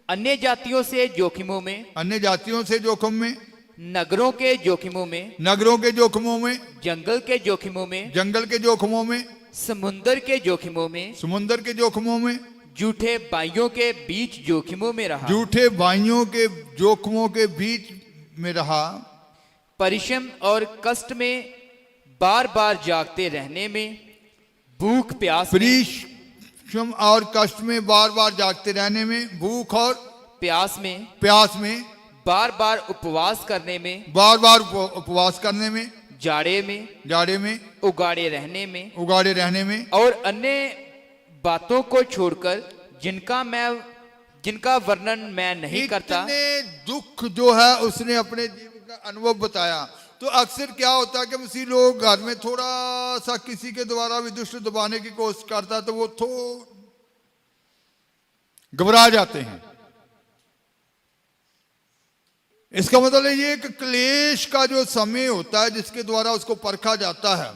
अन्य जातियों से जोखिमों में, अन्य जातियों से जोखम में, नगरों के जोखिमों में, नगरों के जोखमों में, जंगल के जोखिमों में, जंगल के जोखमों में, समुद्र के जोखिमों में, समुद्र के जोखमों में, झूठे भाइयों के बीच जोखिमों में रहा। झूठे भाइयों के जोखमों के बीच में रहा। परिश्रम और कष्ट में, बार बार जागते रहने में, भूख प्यास में, परिश्रम और कष्ट में, बार बार जागते रहने में, भूख और प्यास में, प्यास में, बार बार उपवास करने में, बार बार उपवास करने में, जाड़े में, जाड़े में, उगाड़े रहने में, उगाड़े रहने में, और अन्य बातों को छोड़कर जिनका वर्णन मैं नहीं करता। इतने दुख जो है उसने अपने जीवन का अनुभव बताया। तो अक्सर क्या होता है कि मसीह लोग घर में थोड़ा सा किसी के द्वारा भी दुष्ट दबाने की कोशिश करता है तो वो घबरा जाते हैं। इसका मतलब है ये कि क्लेश का जो समय होता है जिसके द्वारा उसको परखा जाता है,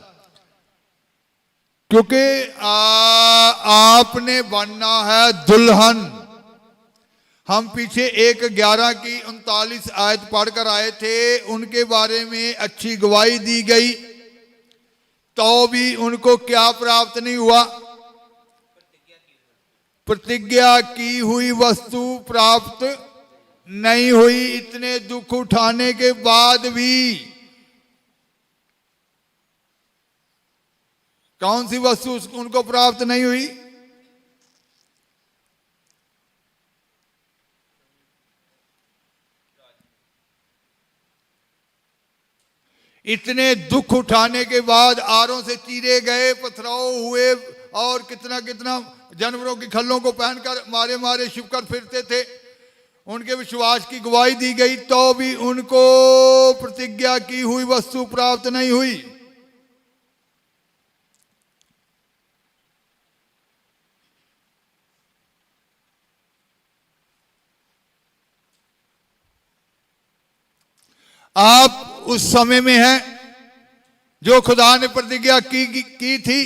क्योंकि आपने बनना है दुल्हन। हम पीछे 1:11 की 39 आयत पढ़कर आए थे, उनके बारे में अच्छी गवाही दी गई तो भी उनको क्या प्राप्त नहीं हुआ? प्रतिज्ञा की हुई वस्तु प्राप्त नहीं हुई। इतने दुख उठाने के बाद भी कौन सी वस्तु उनको प्राप्त नहीं हुई? इतने दुख उठाने के बाद आरों से चीरे गए, पथराव हुए और कितना कितना जानवरों की खल्लों को पहनकर मारे मारे छिपकर फिरते थे। उनके विश्वास की गवाही दी गई तो भी उनको प्रतिज्ञा की हुई वस्तु प्राप्त नहीं हुई। आप उस समय में हैं जो खुदा ने प्रतिज्ञा की थी।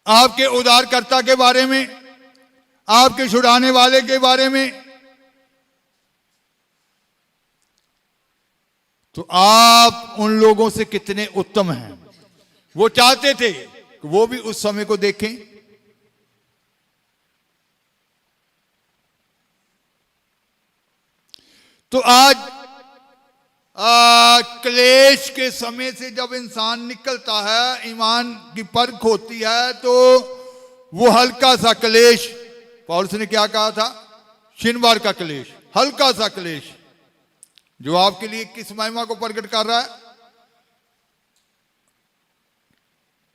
आपके उद्धारकर्ता के बारे में, आपके छुड़ाने वाले के बारे में। तो आप उन लोगों से कितने उत्तम हैं। वो चाहते थे कि वो भी उस समय को देखें। तो आज क्लेश के समय से जब इंसान निकलता है, ईमान की परख होती है, तो वो हल्का सा क्लेश, पौलुस ने क्या कहा था? शनिवार का क्लेश, हल्का सा क्लेश जो आपके लिए किस महिमा को प्रकट कर रहा है?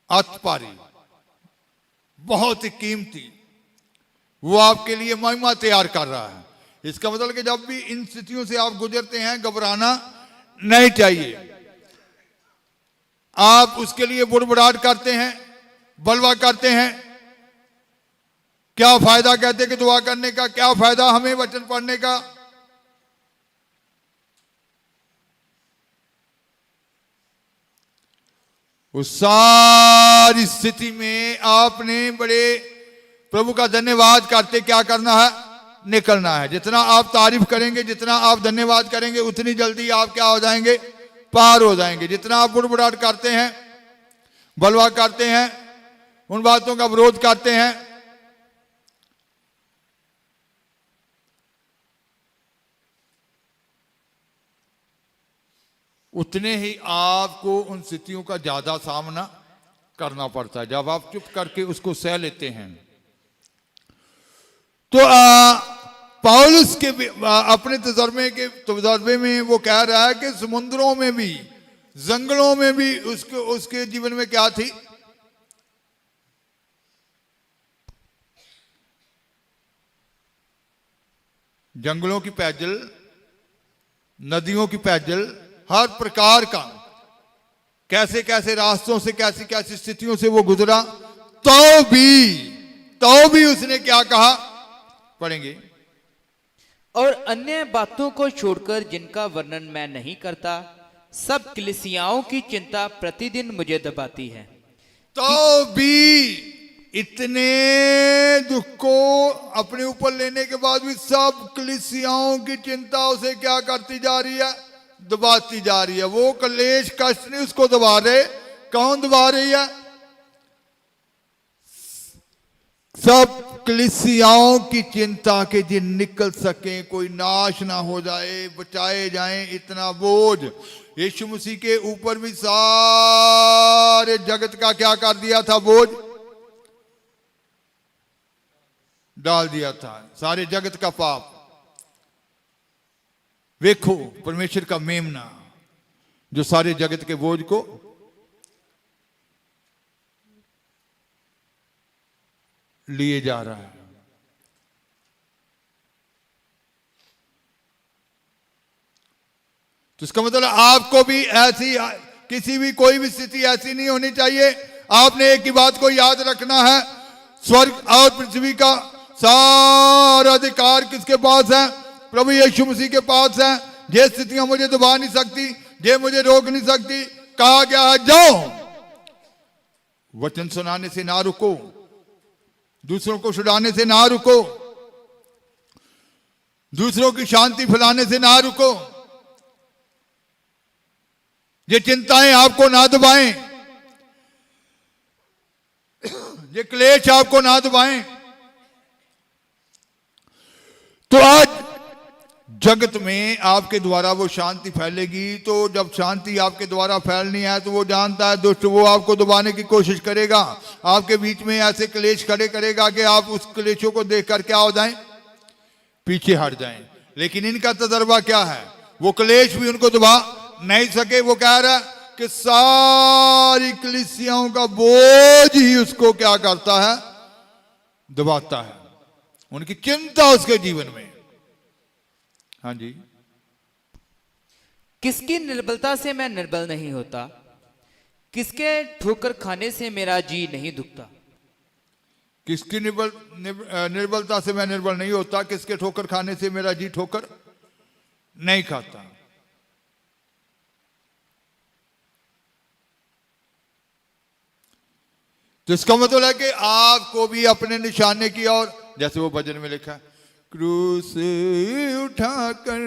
अतपारी, बहुत ही कीमती, वो आपके लिए महिमा तैयार कर रहा है। इसका मतलब कि जब भी इन स्थितियों से आप गुजरते हैं, घबराना नहीं चाहिए। आप उसके लिए बुड़बुड़ाहट करते हैं, बलवा करते हैं, क्या फायदा कहते कि दुआ करने का, क्या फायदा हमें वचन पढ़ने का। उस सारी स्थिति में आपने बड़े प्रभु का धन्यवाद करते क्या करना है, निकलना है। जितना आप तारीफ करेंगे, जितना आप धन्यवाद करेंगे, उतनी जल्दी आप क्या हो जाएंगे, पार हो जाएंगे। जितना आप बुड़बुड़ाहट करते हैं, बलवा करते हैं, उन बातों का विरोध करते हैं, उतने ही आपको उन स्थितियों का ज्यादा सामना करना पड़ता है। जब आप चुप करके उसको सह लेते हैं तो पौलुस के अपने तजर्बे में वो कह रहा है कि समुद्रों में भी, जंगलों में भी उसके जीवन में क्या थी, जंगलों की पैदल, नदियों की पैदल, हर प्रकार का, कैसे कैसे रास्तों से, कैसी कैसी स्थितियों से वो गुजरा, तो भी उसने क्या कहा, पढ़ेंगे। और अन्य बातों को छोड़कर जिनका वर्णन मैं नहीं करता, सब कलीसियाओं की चिंता प्रतिदिन मुझे दबाती है। तो भी इतने दुख को अपने ऊपर लेने के बाद भी सब कलीसियाओं की चिंता उसे क्या करती जा रही है, दबाती जा रही है। वो कलेश कष्ट नहीं उसको दबा रहे, कौन दबा रही है, सब कलीसियाओं की चिंता के जिन निकल सके, कोई नाश ना हो जाए, बचाए जाएं, इतना बोझ यीशु मसीह के ऊपर भी सारे जगत का क्या कर दिया था, बोझ डाल दिया था, सारे जगत का पाप। देखो परमेश्वर का मेमना जो सारे जगत के बोझ को लिए जा रहा है। तो इसका मतलब आपको भी ऐसी, किसी भी कोई भी स्थिति ऐसी नहीं होनी चाहिए। आपने एक ही बात को याद रखना है, स्वर्ग और पृथ्वी का सारा अधिकार किसके पास है, प्रभु यीशु मसीह के पास है। ये स्थितियां मुझे दबा नहीं सकती, ये मुझे रोक नहीं सकती। कहा गया है जाओ, वचन सुनाने से ना रुको, दूसरों को छुड़ाने से ना रुको, दूसरों की शांति फैलाने से ना रुको। ये चिंताएं आपको ना दबाएं, ये क्लेश आपको ना दबाएं। तो आज जगत में आपके द्वारा वो शांति फैलेगी। तो जब शांति आपके द्वारा फैलनी है तो वो जानता है दुष्ट वो आपको दबाने की कोशिश करेगा, आपके बीच में ऐसे क्लेश खड़े करेगा कि आप उस क्लेशों को देखकर क्या हो जाएं, पीछे हट जाएं। लेकिन इनका तजर्बा क्या है, वो क्लेश भी उनको दबा नहीं सके। वो कह रहा है कि सारी कलीसियाओं का बोझ ही उसको क्या करता है, दबाता है, उनकी चिंता उसके जीवन में। हाँ जी, किसकी निर्बलता से मैं निर्बल नहीं होता, किसके ठोकर खाने से मेरा जी नहीं दुखता। किसकी निर्बलता से मैं निर्बल नहीं होता, किसके ठोकर खाने से मेरा जी ठोकर नहीं खाता। तो इसका मतलब है कि आपको भी अपने निशाने की ओर, जैसे वो भजन में लिखा है, क्रूस उठाकर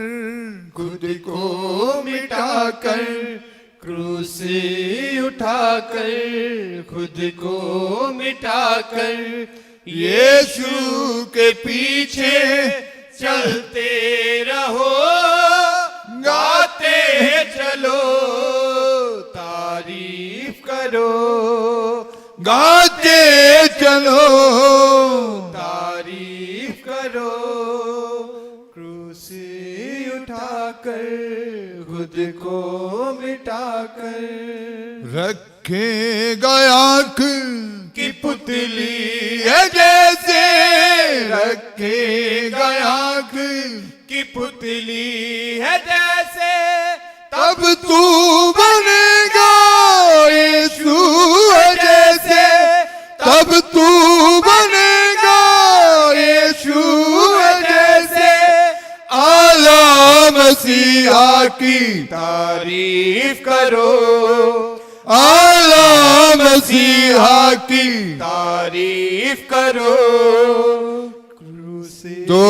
खुद को मिटाकर, क्रूस उठाकर खुद को मिटाकर, यीशु के पीछे चलते रहो, गाते चलो, तारीफ करो, गाते चलो, तारीफ करो। क्रूस उठाकर खुद को मिटाकर, रखेगा आंख की पुतली है जैसे, रखेगा आंख की पुतली है जैसे, तब तू बनेगा यीशु है जैसे, तब तू बनेगा यीशु जैसे आला मसीहा की तारीफ करो, आला मसीहा की। तारीफ करो। तो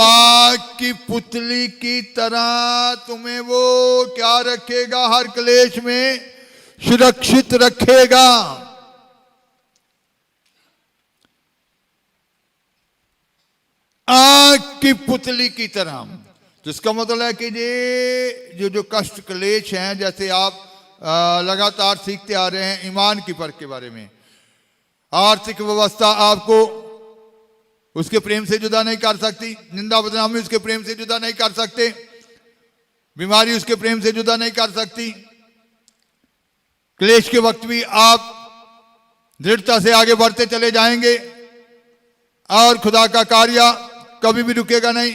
आग की पुतली की तरह तुम्हें वो क्या रखेगा, हर क्लेश में सुरक्षित रखेगा। आग की पुतली की तरह, जिसका मतलब है कि ये जो कष्ट क्लेश हैं, जैसे आप लगातार सीखते आ रहे हैं ईमान की परख के बारे में, आर्थिक व्यवस्था आपको उसके प्रेम से जुदा नहीं कर सकती, निंदा बदनामी उसके प्रेम से जुदा नहीं कर सकते, बीमारी उसके प्रेम से जुदा नहीं कर सकती। क्लेश के वक्त भी आप दृढ़ता से आगे बढ़ते चले जाएंगे और खुदा का कार्य कभी भी रुकेगा नहीं।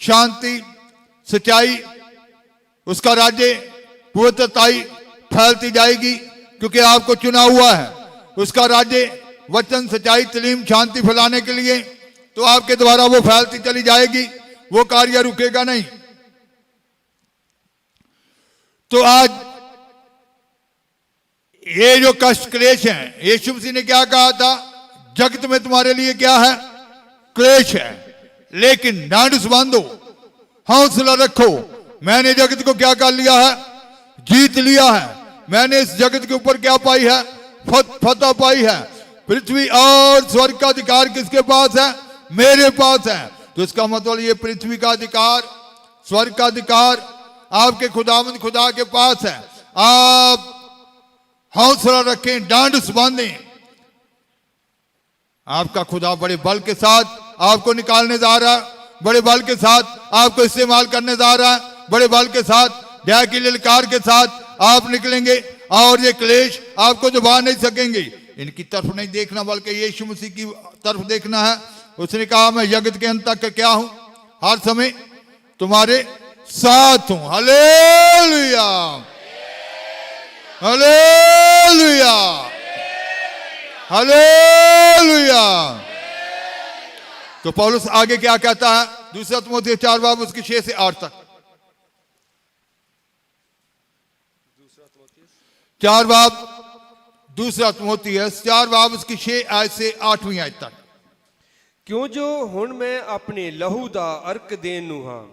शांति, सच्चाई, उसका राज्य, पवित्रताई फैलती जाएगी, क्योंकि आपको चुना हुआ है उसका राज्य, वचन, सच्चाई, तलीम, शांति फैलाने के लिए। तो आपके द्वारा वो फैलती चली जाएगी, वो कार्य रुकेगा नहीं। तो आज ये जो कष्ट क्लेश है, यीशु मसीह ने क्या कहा था, जगत में तुम्हारे लिए क्या है, क्लेश है, लेकिन ढांढस बांधो, हौसला रखो, मैंने जगत को क्या कर लिया है, जीत लिया है। मैंने इस जगत के ऊपर क्या पाई है, फतह पाई है। पृथ्वी और स्वर्ग का अधिकार किसके पास है, मेरे पास है। तो इसका मतलब ये पृथ्वी का अधिकार, स्वर्ग का अधिकार आपके खुदावंद खुदा के पास है। आप हौसला रखें, ढांढस बांधें। आपका खुदा बड़े बल के साथ आपको निकालने जा रहा है, बड़े बल के साथ आपको इस्तेमाल करने जा रहा है, बड़े बल के साथ, न्याय की ललकार के साथ आप निकलेंगे और ये क्लेश आपको दबा नहीं सकेंगे। इनकी तरफ नहीं देखना, बल्कि यीशु मसीह की तरफ देखना है। उसने कहा मैं जगत के अंत तक क्या हूं, हर समय तुम्हारे साथ हूं। Hallelujah, hallelujah, hallelujah. तो पौलुस आगे क्या कहता है, दूसरा तिमोथी 4 बाब उसकी 6 से 8 तक, 4 बाब दूसरा तिमोथी 4 बाब उसकी 6 आयत से 8वीं आयत तक। क्यों जो हुण मैं अपने लहू दा अर्क देन नूं हां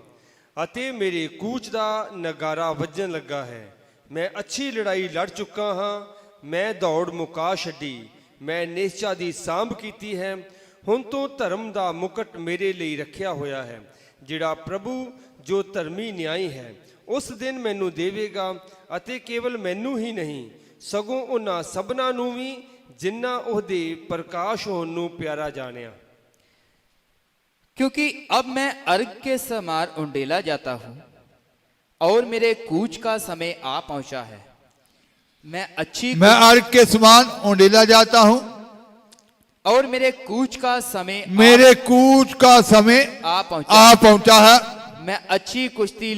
ਅਤੇ ਮੇਰੇ ਕੂਚ ਦਾ ਨਗਾਰਾ ਵੱਜਣ ਲੱਗਾ ਹੈ। ਮੈਂ ਅੱਛੀ ਲੜਾਈ ਲੜ ਚੁੱਕਾ ਹਾਂ, ਮੈਂ ਦੌੜ ਮੁਕਾ ਛੱਡੀ, ਮੈਂ ਨਿਸ਼ਚਾ ਦੀ ਸਾਂਭ ਕੀਤੀ ਹੈ। ਹੁਣ ਤੋਂ ਧਰਮ ਦਾ ਮੁਕਟ ਮੇਰੇ ਲਈ ਰੱਖਿਆ ਹੋਇਆ ਹੈ, ਜਿਹੜਾ ਪ੍ਰਭੂ ਜੋ ਧਰਮੀ ਨਿਆਈ ਹੈ ਉਸ ਦਿਨ ਮੈਨੂੰ ਦੇਵੇਗਾ। ਅਤੇ ਕੇਵਲ ਮੈਨੂੰ ਹੀ ਨਹੀਂ, ਸਗੋਂ ਉਹਨਾਂ ਸਭਨਾਂ ਨੂੰ ਵੀ ਜਿਨ੍ਹਾਂ ਉਹਦੇ ਪ੍ਰਕਾਸ਼ ਹੋਣ ਨੂੰ ਪਿਆਰਾ ਜਾਣਿਆ। क्योंकि अब मैं अर्घ के समान उंडेला जाता हूं और मेरे कूच का समय आ पहुंचा है। मैं अर्घ के समान उंडेला जाता हूं और मेरे कूच का समय आ पहुंचा है। मैं अच्छी कुश्ती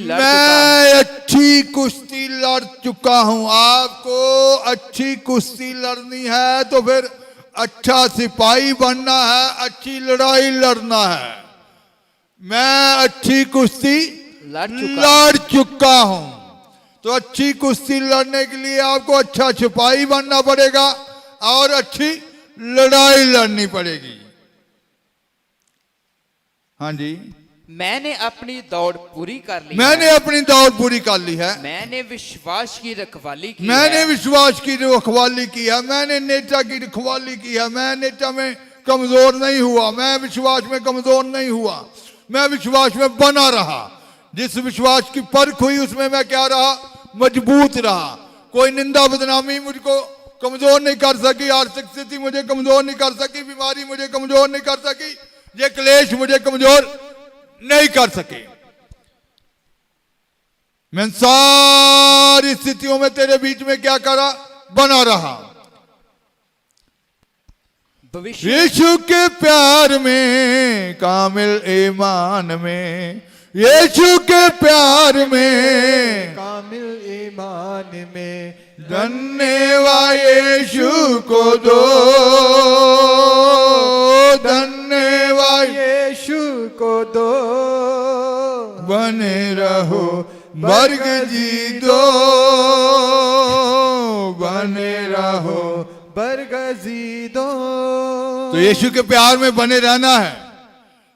लड़ चुका हूं। आपको अच्छी कुश्ती लड़नी है तो फिर अच्छा सिपाही बनना है, अच्छी लड़ाई लड़ना है। मैं अच्छी कुश्ती लड़ चुका हूं। तो अच्छी कुश्ती लड़ने के लिए आपको अच्छा सिपाही बनना पड़ेगा और अच्छी लड़ाई लड़नी पड़ेगी। हाँ जी, मैंने अपनी दौड़ पूरी कर ली मैंने अपनी दौड़ पूरी कर ली है। मैंने विश्वास की रखवाली की मैंने है। विश्वास की रखवाली की है। मैंने नेता की रखवाली की है। मैं नेता में कमजोर नहीं हुआ, मैं विश्वास में कमजोर नहीं हुआ, मैं विश्वास में बना रहा। जिस विश्वास की परख हुई उसमें मैं क्या रहा, मजबूत रहा। कोई निंदा बदनामी मुझको कमजोर नहीं कर सकी, आर्थिक स्थिति मुझे कमजोर नहीं कर सकी, बीमारी मुझे कमजोर नहीं कर सकी, ये क्लेश मुझे कमजोर नहीं कर सके। मैं सारी स्थितियों में तेरे बीच में क्या करा, बना रहा। यीशु के प्यार में, कामिल ईमान में, यीशु के प्यार में, कामिल ईमान में, धन्यवाद यीशु को दो, धन्यवाद दो, बने रहो वर्ग जी दो, बने रहो। बरगजी दो। तो यीशु के प्यार में बने रहना है।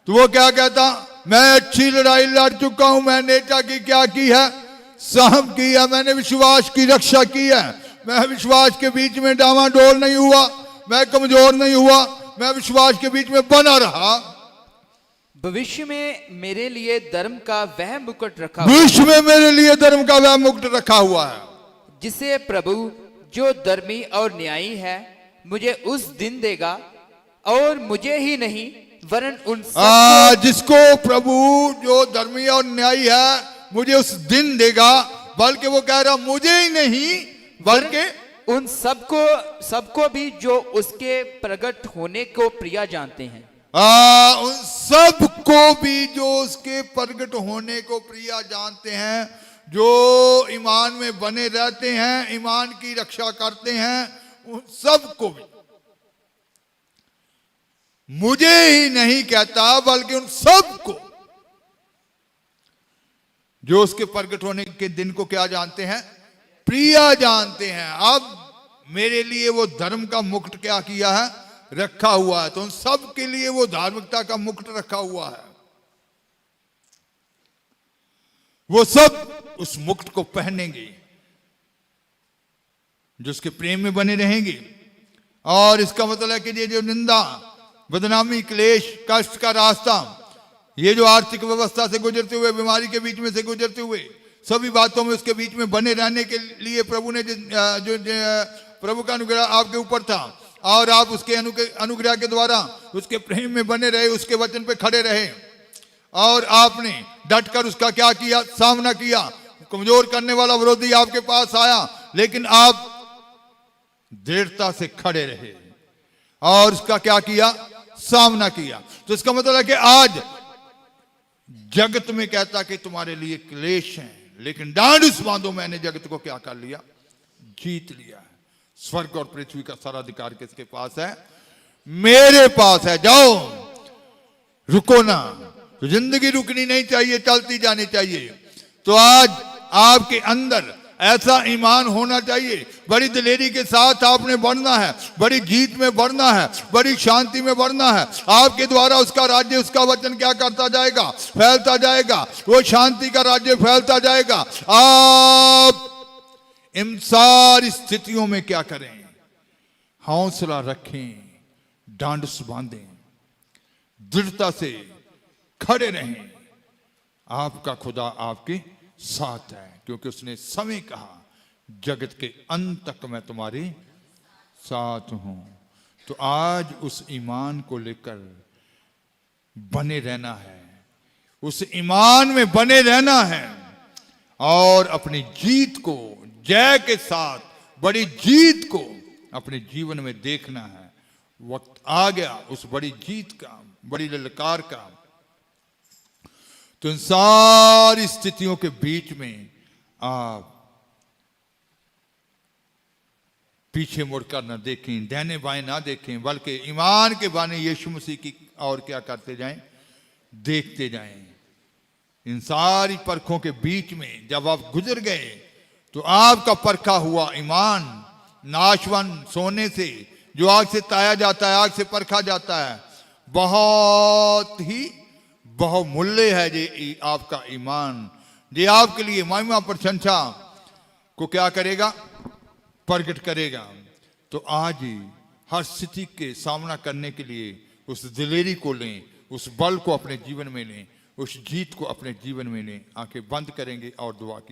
तो वो क्या कहता, मैं अच्छी लड़ाई लड़ चुका हूं, मैंने नेता की क्या की है, सहम की है, मैंने विश्वास की रक्षा की है, मैं विश्वास के बीच में डामाडोल नहीं हुआ, मैं कमजोर नहीं हुआ, मैं विश्वास के बीच में बना रहा। भविष्य में मेरे लिए धर्म का वह मुकुट रखा हुआ विश्व में मेरे लिए धर्म का वह मुकुट रखा हुआ है, जिसे प्रभु जो धर्मी और न्यायी है मुझे उस दिन देगा, और मुझे ही नहीं वरन उन सब जिसको प्रभु जो धर्मी और न्यायी है मुझे उस दिन देगा, बल्कि वो कह रहा मुझे ही नहीं बल्कि उन सबको भी जो उसके प्रकट होने को प्रिय जानते हैं। उन सब को भी जो उसके प्रकट होने को प्रिय जानते हैं, जो ईमान में बने रहते हैं, ईमान की रक्षा करते हैं, उन सब को भी, मुझे ही नहीं कहता बल्कि उन सब को जो उसके प्रकट होने के दिन को क्या जानते हैं, प्रिय जानते हैं। अब मेरे लिए वो धर्म का मुकुट क्या किया है, रखा हुआ है। तो उन सब के लिए वो धार्मिकता का मुकुट रखा हुआ है। वो सब उस मुकुट को पहनेंगे जो उसके प्रेम में बने रहेंगे। और इसका मतलब है कि ये जो निंदा, बदनामी, क्लेश, कष्ट का रास्ता, ये जो आर्थिक व्यवस्था से गुजरते हुए, बीमारी के बीच में से गुजरते हुए, सभी बातों में उसके बीच में बने रहने के लिए प्रभु ने जो प्रभु का अनुग्रह आपके ऊपर था, और आप उसके अनुग्रह के द्वारा उसके प्रेम में बने रहे, उसके वचन पे खड़े रहे, और आपने डटकर उसका क्या किया, सामना किया। कमजोर करने वाला विरोधी आपके पास आया, लेकिन आप दृढ़ता से खड़े रहे और उसका क्या किया, सामना किया। तो इसका मतलब है कि आज जगत में कहता कि तुम्हारे लिए क्लेश हैं, लेकिन डांडूस बांधो, मैंने जगत को क्या कर लिया, जीत लिया है। स्वर्ग और पृथ्वी का सारा अधिकार किसके पास है, मेरे पास है। जाओ, रुको ना। तो जिंदगी रुकनी नहीं चाहिए, चलती जानी चाहिए। तो आज आपके अंदर ऐसा ईमान होना चाहिए, बड़ी दिलेरी के साथ आपने बढ़ना है, बड़ी जीत में बढ़ना है, बड़ी शांति में बढ़ना है। आपके द्वारा उसका राज्य, उसका वचन क्या करता जाएगा, फैलता जाएगा। वो शांति का राज्य फैलता जाएगा। आप इन सारी स्थितियों में क्या करें, हौसला रखें, डांडस बांधें, दृढ़ता से खड़े रहें। आपका खुदा आपके साथ है, क्योंकि उसने समय कहा, जगत के अंत तक मैं तुम्हारे साथ हूं। तो आज उस ईमान को लेकर बने रहना है, उस ईमान में बने रहना है, और अपनी जीत को, जय के साथ बड़ी जीत को अपने जीवन में देखना है। वक्त आ गया उस बड़ी जीत का, बड़ी ललकार का। तो इन सारी स्थितियों के बीच में आप पीछे मुड़कर न देखें, दाहिने बाएं ना देखें, बल्कि ईमान के बाने यीशु मसीह की और क्या करते जाएं, देखते जाएं। इन सारी परखों के बीच में जब आप गुजर गए, तो आपका परखा हुआ ईमान नाशवान सोने से, जो आग से ताया जाता है, आग से परखा जाता है, बहुत ही बहुमूल्य है। ये आपका ईमान, ये आपके लिए महिमा प्रशंसा को क्या करेगा, प्रकट करेगा। तो आज ही हर स्थिति के सामना करने के लिए उस दिलेरी को लें, उस बल को अपने जीवन में लें, उस जीत को अपने जीवन में लें। आंखें बंद करेंगे और दुआ की